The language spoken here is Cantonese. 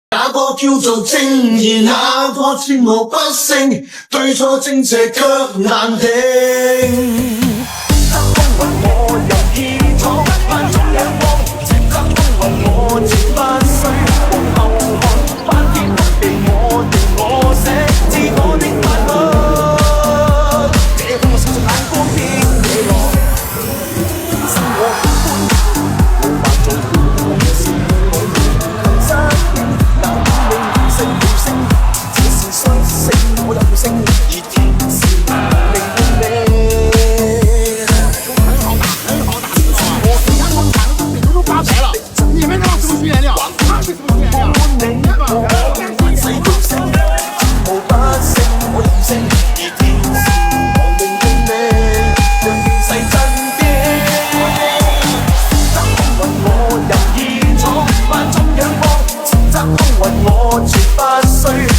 那個叫做正義，那個戰無不勝，對錯正邪卻難定。風雲我任意闖，萬眾仰望，潛則風雲我絕不需往後看，翻天覆地我定我寫，自我的法律，這風我閃着眼光偏野狼，生我喜歡，無法做苦事我願身，那天命勝無聲，這是率性我任性，而天使命令你。你们他妈什么学原料？他是什么原料？死巨星，戰無不勝，我任性，而天使亡命令你，讓氣勢震驚。風雲我任意闖，萬眾仰望，潛則風雲我絕不需。